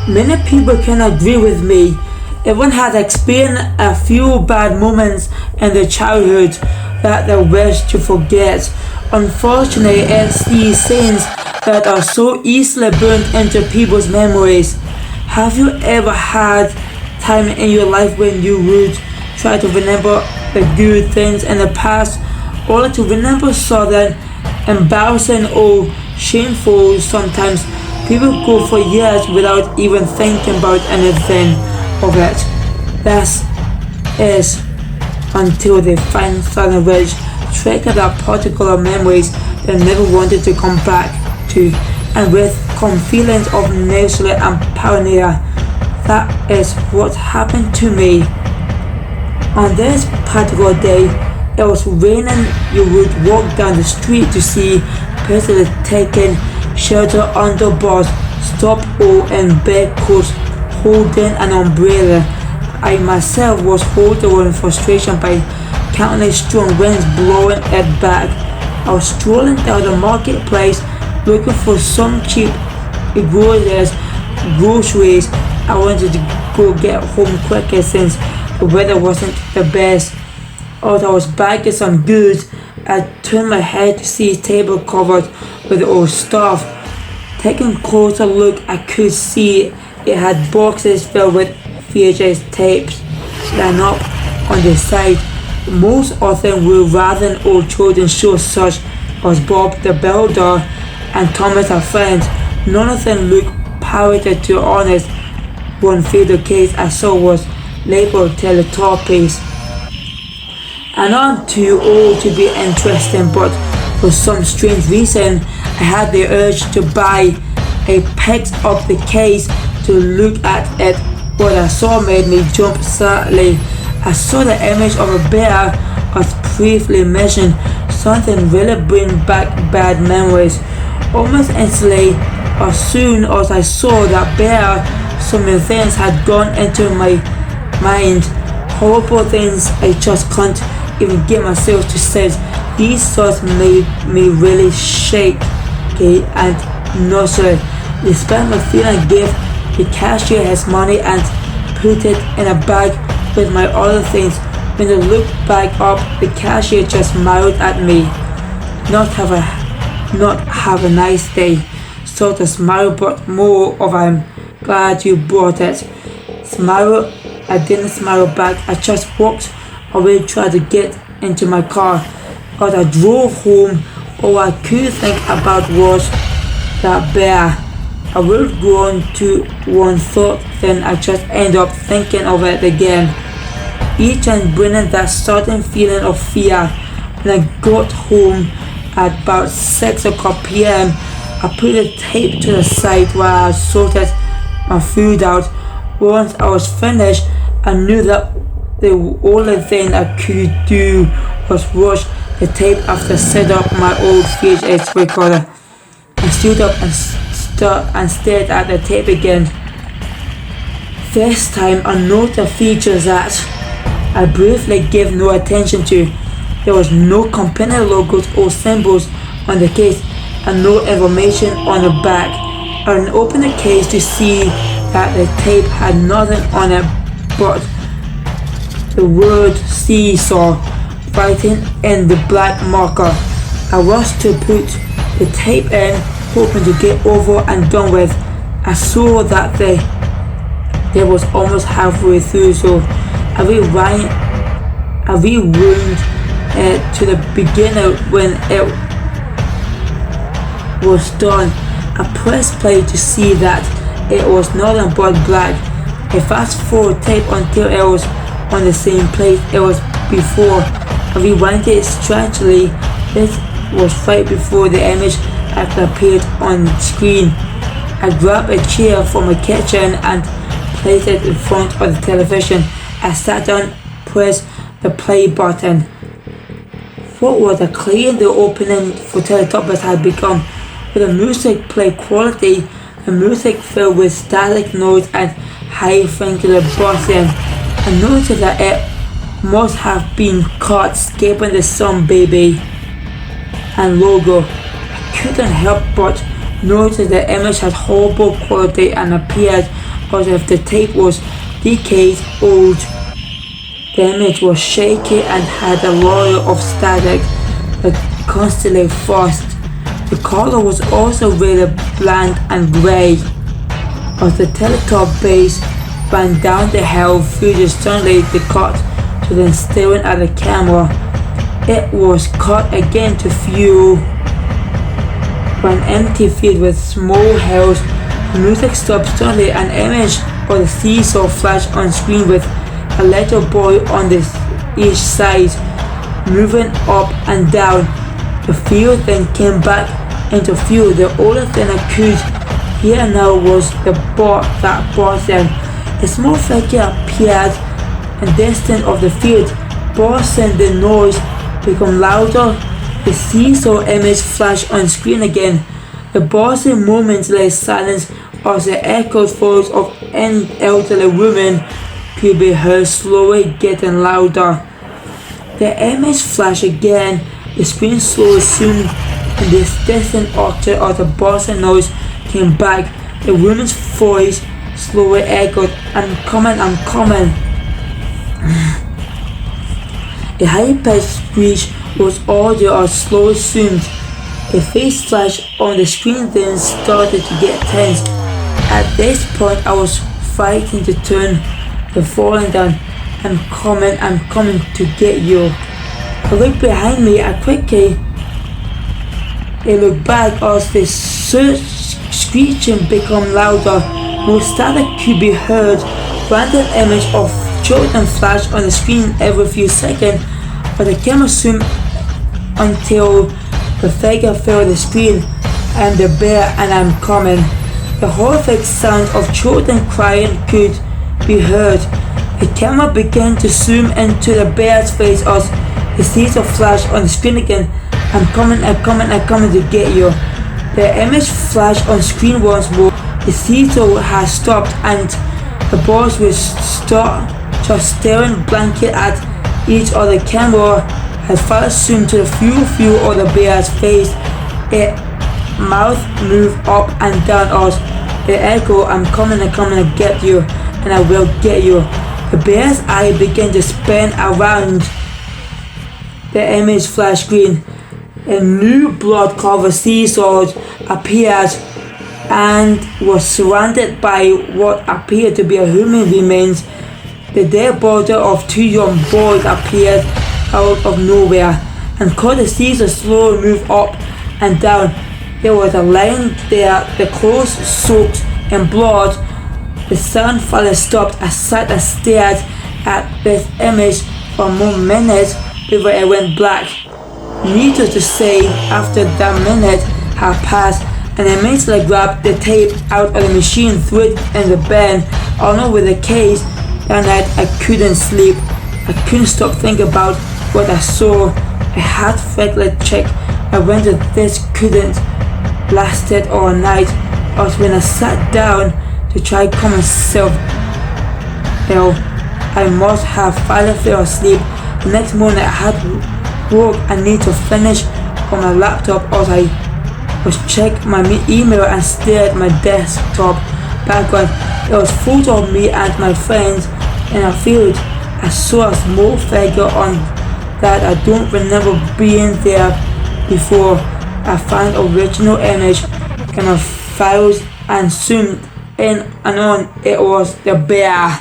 Many people can agree with me. Everyone has experienced a few bad moments in their childhood that they wish to forget. Unfortunately, it's these scenes that are so easily burned into people's memories. Have you ever had time in your life when you would try to remember the good things in the past, only to remember something embarrassing or shameful? Sometimes people go for years without even thinking about anything of it. That is until they find something which trigger that particular memories they never wanted to come back to, and with come feelings of nostalgia and paranoia. That is what happened to me. On this particular day, it was raining. You would walk down the street to see persons taking shelter under bars, stop all in bed coats, holding an umbrella. I myself was holding in frustration by countless strong winds blowing it back. I was strolling down the marketplace looking for some cheap groceries. I wanted to go get home quicker since the weather wasn't the best. As I was bagging some goods, I turned my head to see a table covered with old stuff. Taking a closer look, I could see it had boxes filled with VHS tapes lined up on the side. Most of them were rather old children's shows such as Bob the Builder and Thomas the Friend. None of them looked pirated, to be honest. One video case I saw was labeled Teletubbies. I'm not too old to be interesting, but for some strange reason I had the urge to buy. I picked up the case to look at it. What I saw made me jump slightly. I saw the image of a bear as briefly mentioned. Something really bring back bad memories. Almost instantly, as soon as I saw that bear, so many things had gone into my mind. Horrible things I just can't even get myself to say. These thoughts made me really shake and nauseous. Despite my feeling, gave the cashier his money and put it in a bag with my other things. When I looked back up, the cashier just smiled at me. Not have a nice day. Sort of smile, but more of I'm glad you brought it. Smile. I didn't smile back. I just walked away, tried to get into my car. As I drove home, all I could think about was that bear. I would go on to one thought, then I just end up thinking of it again. Each time bringing that sudden feeling of fear. When I got home at about 6 o'clock p.m., I put the tape to the side while I sorted my food out. Once I was finished, I knew that the only thing I could do was watch the tape after set up my old VHS recorder. I stood up and stared at the tape again. This time I noted features that I briefly gave no attention to. There was no company logos or symbols on the case and no information on the back. I opened the case to see that the tape had nothing on it but the word SeeSaw written in the black marker. I rushed to put the tape in, hoping to get over and done with. I saw that there was almost halfway through, so I rewound it to the beginning. When it was done, I pressed play to see that it was nothing but black. I fast forward tape until it was on the same place it was before. I rewound it strangely. This was right before the image actually appeared on screen. I grabbed a chair from my kitchen and placed it in front of the television. I sat down, pressed the play button. What was clear, the opening for Teletubbies had become. With the music play quality, the music filled with static noise and high frequency buzzing. I noticed that it must have been caught skipping the Sun Baby and logo. I couldn't help but notice the image had horrible quality and appeared as if the tape was decades old. The image was shaky and had a layer of static that constantly frost. The color was also really bland and grey. As the Teletubbies ran down the hill through the sunlight, they cut to them staring at the camera. It was cut again to view an empty field with small hills. The music stopped suddenly. An image of the SeeSaw flashed on screen with a little boy on each side, moving up and down. The field then came back into view. The only thing I could hear now was the bot that brought them. A small figure appeared in the distance of the field, bossing the noise become louder. The SeeSaw image flashed on screen again. The bossing moments lay silence as the echoed voice of an elderly woman could be heard slowly getting louder. The image flashed again. The screen slowly zoomed in this distant object as the bossing noise came back. The woman's voice slowly echoed, "I'm coming, I'm coming." A high-pitched screech was audio as slowly zoomed. A face flash on the screen then started to get tense. At this point I was fighting to turn the falling down. I'm coming to get you." I looked behind me. I looked back as the screeching became louder. No static could be heard. Random image of children flashed on the screen every few seconds, but the camera zoomed until the figure fell on the screen. "I'm the bear and I'm coming." The horrific sound of children crying could be heard. The camera began to zoom into the bear's face as the SeeSaw flashed on the screen again. I'm coming to get you." The image flashed on screen once more. The SeeSaw had stopped and the boys were just staring blankly at each other. The camera had further zoomed to the view of the bear's face. Its mouth moved up and down as it echoed, I'm coming to get you, and I will get you." The bear's eye began to spin around. The image flashed green. A new blood-covered SeeSaw appeared and was surrounded by what appeared to be a human remains. The dead body of two young boys appeared out of nowhere and caused the SeeSaw slowly move up and down. There was a line there, the clothes soaked in blood. The sound finally stopped. I sat and stared at this image for more minutes before it went black. Needless to say, after that minute had passed, and I immediately grabbed the tape out of the machine, threw it in the bin, along with the case. That night I couldn't sleep. I couldn't stop thinking about what I saw. I had to regularly check. I wondered this couldn't lasted all night. As when I sat down to try calm myself ill, I must have finally fell asleep. The next morning I had work I need to finish on my laptop as I was checking my email and stared at my desktop background. It was full of me and my friends in a field. I saw a small figure on that I don't remember being there before. I found original image in my files and zoomed in and on. It was the bear.